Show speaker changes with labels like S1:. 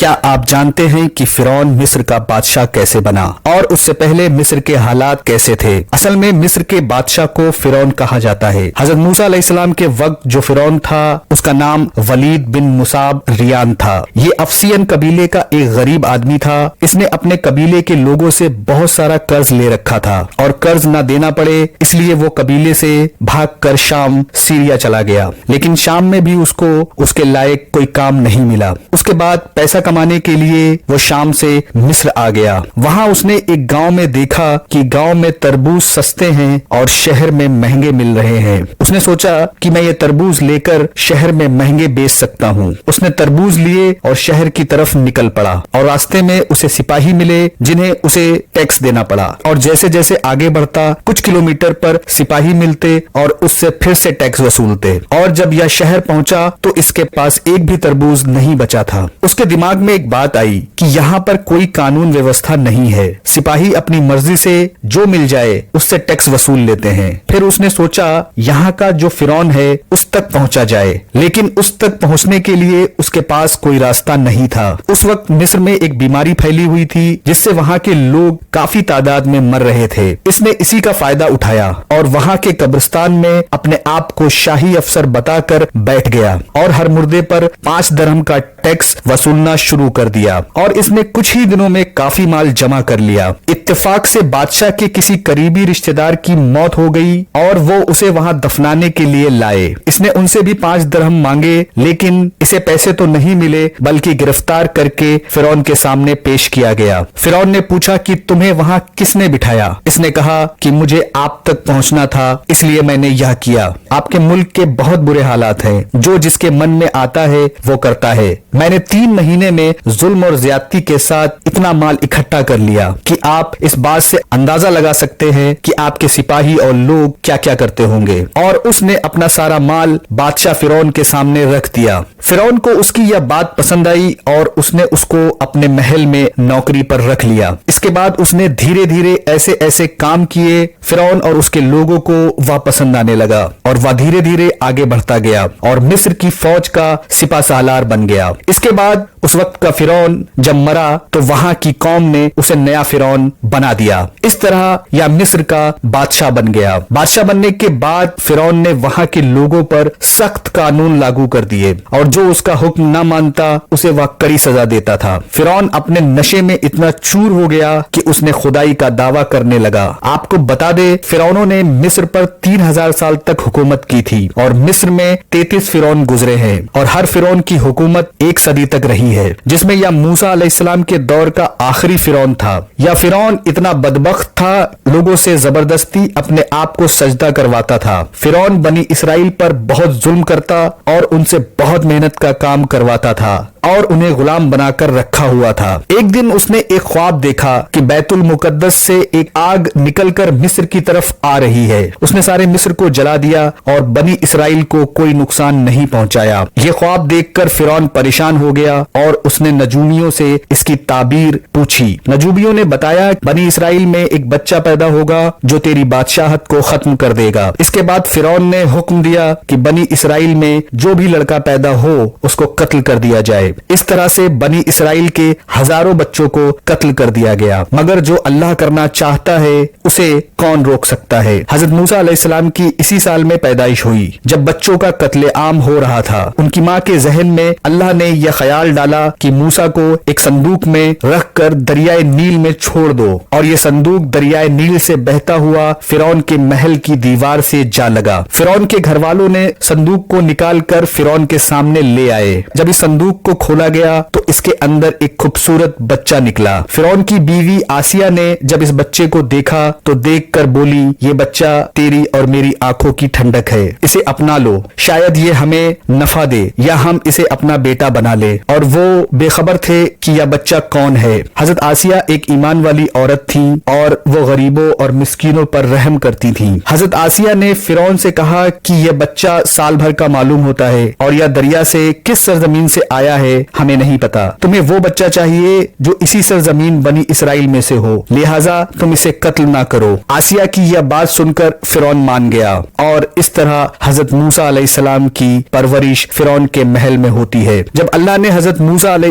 S1: کیا آپ جانتے ہیں کہ فرعون مصر کا بادشاہ کیسے بنا اور اس سے پہلے مصر کے حالات کیسے تھے؟ اصل میں مصر کے بادشاہ کو فرعون کہا جاتا ہے۔ حضرت موسیٰ علیہ السلام کے وقت جو فرعون تھا اس کا نام ولید بن مصعب ریان تھا۔ یہ افسین قبیلے کا ایک غریب آدمی تھا۔ اس نے اپنے قبیلے کے لوگوں سے بہت سارا قرض لے رکھا تھا اور قرض نہ دینا پڑے اس لیے وہ قبیلے سے بھاگ کر شام سیریا چلا گیا، لیکن شام میں بھی اس کو اس کے لائق کوئی کام نہیں ملا۔ اس کے بعد پیسہ کمانے کے لیے وہ شام سے مصر آ گیا۔ وہاں اس نے ایک گاؤں میں دیکھا کہ گاؤں میں تربوز سستے ہیں اور شہر میں مہنگے مل رہے ہیں۔ اس نے سوچا کہ میں یہ تربوز لے کر شہر میں مہنگے بیچ سکتا ہوں۔ اس نے تربوز لیے اور شہر کی طرف نکل پڑا اور راستے میں اسے سپاہی ملے جنہیں اسے ٹیکس دینا پڑا، اور جیسے جیسے آگے بڑھتا کچھ کلومیٹر پر سپاہی ملتے اور اس سے پھر سے ٹیکس وصولتے، اور جب یہ شہر پہنچا تو اس کے پاس ایک بھی تربوز نہیں بچا تھا۔ اس کے دماغ میں ایک بات آئی کہ یہاں پر کوئی قانون ویوستھا نہیں ہے، سپاہی اپنی مرضی سے جو مل جائے اس سے ٹیکس وصول لیتے ہیں۔ پھر اس نے سوچا یہاں کا جو فرعون ہے اس تک پہنچا جائے، لیکن اس تک پہنچنے کے لیے اس کے پاس کوئی راستہ نہیں تھا۔ اس وقت مصر میں ایک بیماری پھیلی ہوئی تھی جس سے وہاں کے لوگ کافی تعداد میں مر رہے تھے۔ اس نے اسی کا فائدہ اٹھایا اور وہاں کے قبرستان میں اپنے آپ کو شاہی افسر بتا کر بیٹھ گیا اور ہر مردے پر 5 درہم کا ٹیکس وصولنا شروع کر دیا، اور اس نے کچھ ہی دنوں میں کافی مال جمع کر لیا۔ اتفاق سے بادشاہ کے کسی قریبی رشتہ دار کی موت ہو گئی اور وہ اسے وہاں دفنانے کے لیے لائے۔ اس نے ان سے بھی 5 درہم مانگے، لیکن اسے پیسے تو نہیں ملے بلکہ گرفتار کر کے فرعون کے سامنے پیش کیا گیا۔ فرعون نے پوچھا کہ تمہیں وہاں کس نے بٹھایا؟ اس نے کہا کہ مجھے آپ تک پہنچنا تھا اس لیے میں نے یہ کیا۔ آپ کے ملک کے بہت برے حالات ہیں، جو جس کے من میں آتا ہے وہ کرتا ہے۔ میں نے 3 مہینے میں ظلم اور زیادتی کے ساتھ اتنا مال اکٹھا کر لیا کہ آپ اس بات سے اندازہ لگا سکتے ہیں کہ آپ کے سپاہی اور لوگ کیا کیا کرتے ہوں گے۔ اور اس نے اپنا سارا مال بادشاہ فرعون کے سامنے رکھ دیا۔ فرعون کو اس کی یہ بات پسند آئی اور اس نے اس کو اپنے محل میں نوکری پر رکھ لیا۔ اس کے بعد اس نے دھیرے دھیرے ایسے ایسے کام کیے، فرعون اور اس کے لوگوں کو وہ پسند آنے لگا اور وہ دھیرے دھیرے آگے بڑھتا گیا اور مصر کی فوج کا سپہ سالار بن گیا۔ اس کے بعد اس وقت کا فرعون جب مرا تو وہاں کی قوم نے اسے نیا فرعون بنا دیا۔ اس طرح یا مصر کا بادشاہ بن گیا۔ بادشاہ بننے کے بعد فرعون نے وہاں کے لوگوں پر سخت قانون لاگو کر دیے اور جو اس کا حکم نہ مانتا اسے وہ کڑی سزا دیتا تھا۔ فرعون اپنے نشے میں اتنا چور ہو گیا کہ اس نے خدائی کا دعویٰ کرنے لگا۔ آپ کو بتا دے فرعونوں نے مصر پر 3000 سال تک حکومت کی تھی اور مصر میں 33 فرعون گزرے ہیں اور ہر فرعون کی حکومت 1 صدی تک رہی ہے، جس میں یا موسیٰ علیہ السلام کے دور کا آخری فرعون تھا۔ یا فرعون اتنا بدبخت تھا، لوگوں سے زبردستی اپنے آپ کو سجدہ کرواتا تھا۔ فرعون بنی اسرائیل پر بہت ظلم کرتا اور ان سے بہت محنت کا کام کرواتا تھا اور انہیں غلام بنا کر رکھا ہوا تھا۔ ایک دن اس نے ایک خواب دیکھا کہ بیت المقدس سے ایک آگ نکل کر مصر کی طرف آ رہی ہے۔ اس نے سارے مصر کو جلا دیا اور بنی اسرائیل کو کوئی نقصان نہیں پہنچایا۔ یہ خواب دیکھ کر فرعون پریشان ہو گیا اور اس نے نجومیوں سے اس کی تعبیر پوچھی۔ نجومیوں نے بتایا بنی اسرائیل میں ایک بچہ پیدا ہوگا جو تیری بادشاہت کو ختم کر دے گا۔ اس کے بعد فرعون نے حکم دیا کہ بنی اسرائیل میں جو بھی لڑکا پیدا ہو اس کو قتل کر دیا جائے۔ اس طرح سے بنی اسرائیل کے ہزاروں بچوں کو قتل کر دیا گیا، مگر جو اللہ کرنا چاہتا ہے اسے کون روک سکتا ہے۔ حضرت موسیٰ علیہ السلام کی اسی سال میں پیدائش ہوئی جب بچوں کا قتل عام ہو رہا تھا۔ ان کی ماں کے ذہن میں اللہ نے یہ خیال ڈالا کہ موسیٰ کو ایک صندوق میں رکھ کر دریائے نیل میں چھوڑ دو، اور یہ صندوق دریائے نیل سے بہتا ہوا فرعون کے محل کی دیوار سے جا لگا۔ فرعون کے گھر والوں نے صندوق کو نکال کر فرعون کے سامنے لے آئے۔ جب اس صندوق کو کھولا گیا تو اس کے اندر ایک خوبصورت بچہ نکلا۔ فرعون کی بیوی آسیہ نے جب اس بچے کو دیکھا تو دیکھ کر بولی یہ بچہ تیری اور میری آنکھوں کی ٹھنڈک ہے، اسے اپنا لو، شاید یہ ہمیں نفع دے یا ہم اسے اپنا بیٹا بنا لے۔ اور وہ بے خبر تھے کہ یہ بچہ کون ہے۔ حضرت آسیہ ایک ایمان والی عورت تھی اور وہ غریبوں اور مسکینوں پر رحم کرتی تھی۔ حضرت آسیہ نے فرعون سے کہا کہ یہ بچہ سال بھر کا معلوم ہوتا ہے اور یہ دریا سے کس سرزمین سے آیا ہے ہمیں نہیں پتا، تمہیں وہ بچہ چاہیے جو اسی سرزمین بنی اسرائیل میں سے ہو، لہٰذا تم اسے قتل نہ کرو۔ آسیہ کی یہ بات سن کر فرعون مان گیا اور اس طرح حضرت موسیٰ علیہ السلام کی پرورش فرعون کے محل میں ہوتی ہے۔ جب اللہ نے حضرت موسیٰ علیہ